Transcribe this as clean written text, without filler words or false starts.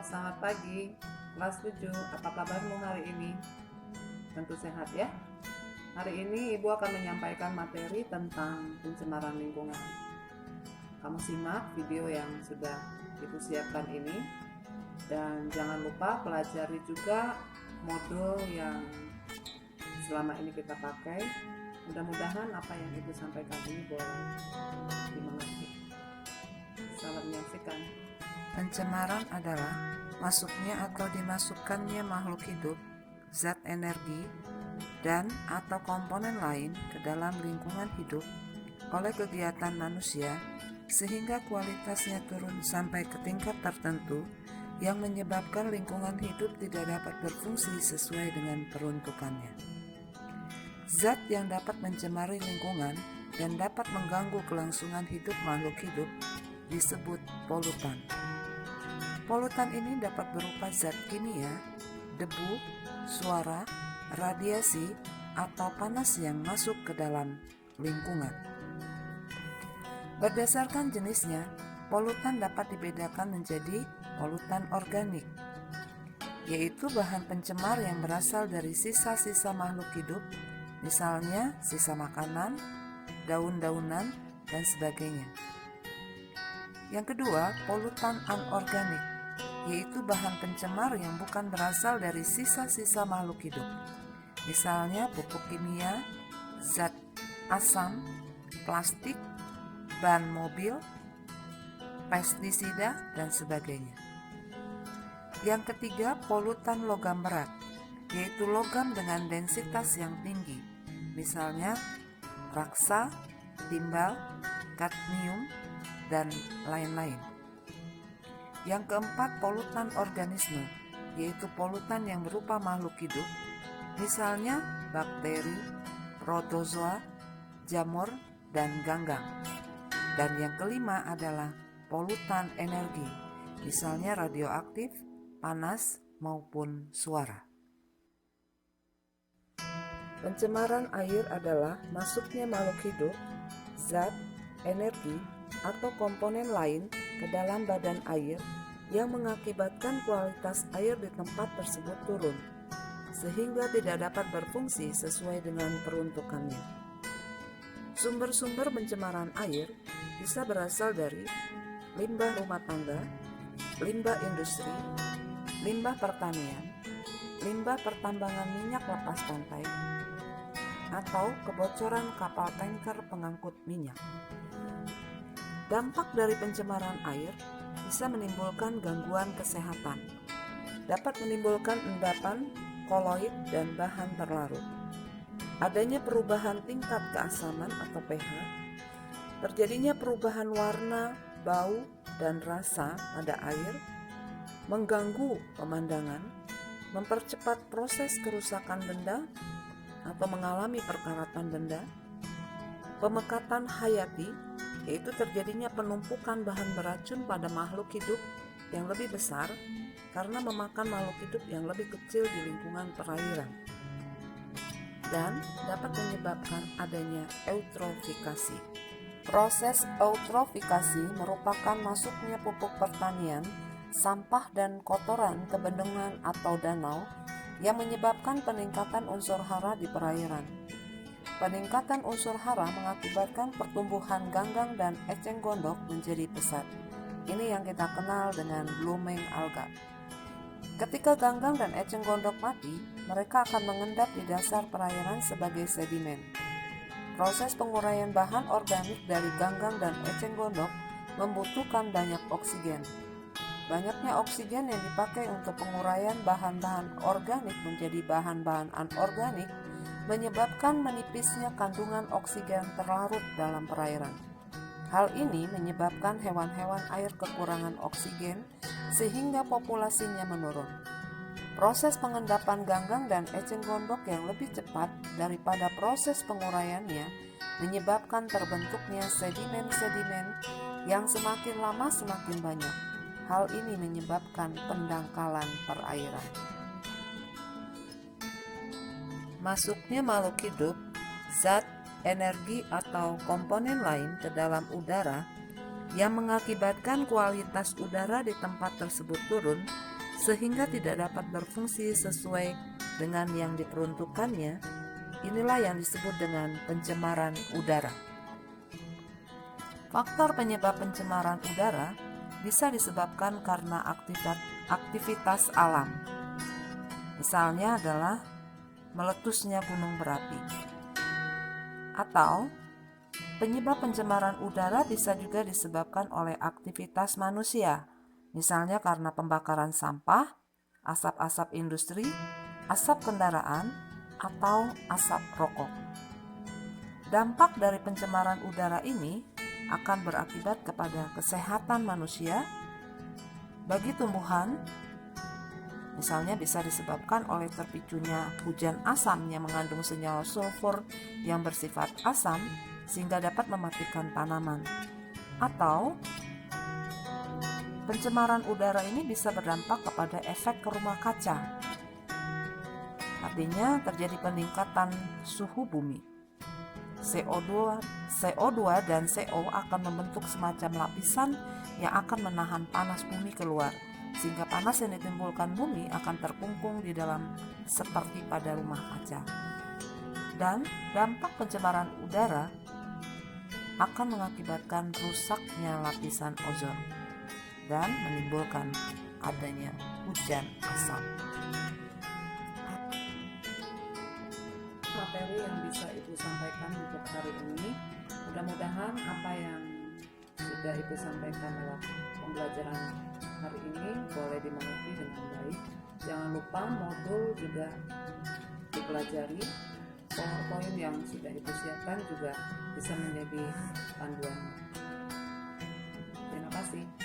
Selamat pagi, kelas 7. Apa kabarmu hari ini? Tentu sehat ya. Hari ini Ibu akan menyampaikan materi tentang pencemaran lingkungan. Kamu simak video yang sudah Ibu siapkan ini. Dan jangan lupa pelajari juga modul yang selama ini kita pakai. Mudah-mudahan apa yang Ibu sampaikan ini boleh dimengerti. Selamat menyaksikan. Pencemaran adalah masuknya atau dimasukkannya makhluk hidup, zat energi, dan atau komponen lain ke dalam lingkungan hidup oleh kegiatan manusia sehingga kualitasnya turun sampai ke tingkat tertentu yang menyebabkan lingkungan hidup tidak dapat berfungsi sesuai dengan peruntukannya. Zat yang dapat mencemari lingkungan dan dapat mengganggu kelangsungan hidup makhluk hidup disebut polutan. Polutan ini dapat berupa zat kimia, debu, suara, radiasi, atau panas yang masuk ke dalam lingkungan. Berdasarkan jenisnya, polutan dapat dibedakan menjadi polutan organik, yaitu bahan pencemar yang berasal dari sisa-sisa makhluk hidup, misalnya sisa makanan, daun-daunan, dan sebagainya. Yang kedua, polutan anorganik, yaitu bahan pencemar yang bukan berasal dari sisa-sisa makhluk hidup, misalnya pupuk kimia, zat asam, plastik, ban mobil, pestisida, dan sebagainya. Yang ketiga, polutan logam berat, yaitu logam dengan densitas yang tinggi, misalnya raksa, timbal, kadmium, dan lain-lain. Yang keempat, polutan organisme, yaitu polutan yang berupa makhluk hidup, misalnya bakteri, protozoa, jamur, dan ganggang. Dan yang kelima adalah polutan energi, misalnya radioaktif, panas, maupun suara. Pencemaran air adalah masuknya makhluk hidup, zat, energi, atau komponen lain ke dalam badan air yang mengakibatkan kualitas air di tempat tersebut turun, sehingga tidak dapat berfungsi sesuai dengan peruntukannya. Sumber-sumber pencemaran air bisa berasal dari limbah rumah tangga, limbah industri, limbah pertanian, limbah pertambangan minyak lepas pantai, atau kebocoran kapal tanker pengangkut minyak. Dampak dari pencemaran air bisa menimbulkan gangguan kesehatan, dapat menimbulkan endapan, koloid, dan bahan terlarut. Adanya perubahan tingkat keasaman atau pH, terjadinya perubahan warna, bau, dan rasa pada air, mengganggu pemandangan, mempercepat proses kerusakan benda atau mengalami perkaratan benda, pemekatan hayati, yaitu terjadinya penumpukan bahan beracun pada makhluk hidup yang lebih besar karena memakan makhluk hidup yang lebih kecil di lingkungan perairan, dan dapat menyebabkan adanya eutrofikasi. Proses eutrofikasi merupakan masuknya pupuk pertanian, sampah dan kotoran ke bendungan atau danau yang menyebabkan peningkatan unsur hara di perairan. Peningkatan unsur hara mengakibatkan pertumbuhan ganggang dan eceng gondok menjadi pesat. Ini yang kita kenal dengan blooming alga. Ketika ganggang dan eceng gondok mati, mereka akan mengendap di dasar perairan sebagai sedimen. Proses penguraian bahan organik dari ganggang dan eceng gondok membutuhkan banyak oksigen. Banyaknya oksigen yang dipakai untuk penguraian bahan-bahan organik menjadi bahan-bahan anorganik menyebabkan menipisnya kandungan oksigen terlarut dalam perairan. Hal ini menyebabkan hewan-hewan air kekurangan oksigen sehingga populasinya menurun. Proses pengendapan ganggang dan eceng gondok yang lebih cepat daripada proses penguraiannya menyebabkan terbentuknya sedimen-sedimen yang semakin lama semakin banyak. Hal ini menyebabkan pendangkalan perairan. Masuknya makhluk hidup, zat, energi, atau komponen lain ke dalam udara yang mengakibatkan kualitas udara di tempat tersebut turun sehingga tidak dapat berfungsi sesuai dengan yang diperuntukannya. Inilah yang disebut dengan pencemaran udara. Faktor penyebab pencemaran udara bisa disebabkan karena aktivitas alam. Misalnya adalah meletusnya gunung berapi. Atau penyebab pencemaran udara bisa juga disebabkan oleh aktivitas manusia, misalnya karena pembakaran sampah, asap-asap industri, asap kendaraan, atau asap rokok. Dampak dari pencemaran udara ini akan berakibat kepada kesehatan manusia. Bagi tumbuhan, misalnya bisa disebabkan oleh terpicunya hujan asam yang mengandung senyawa sulfur yang bersifat asam sehingga dapat mematikan tanaman. Atau pencemaran udara ini bisa berdampak kepada efek rumah kaca. Artinya terjadi peningkatan suhu bumi. CO2 dan CO akan membentuk semacam lapisan yang akan menahan panas bumi keluar, sehingga panas yang ditimbulkan bumi akan terkungkung di dalam seperti pada rumah kaca. Dan dampak pencemaran udara akan mengakibatkan rusaknya lapisan ozon dan menimbulkan adanya hujan asam. Materi yang bisa Ibu sampaikan untuk hari ini, mudah-mudahan apa yang sudah Ibu sampaikan lewat pembelajaran hari ini boleh dimengerti dengan baik. Jangan lupa modul juga dipelajari, PowerPoint yang sudah Ibu siapkan juga bisa menjadi panduan. Terima kasih.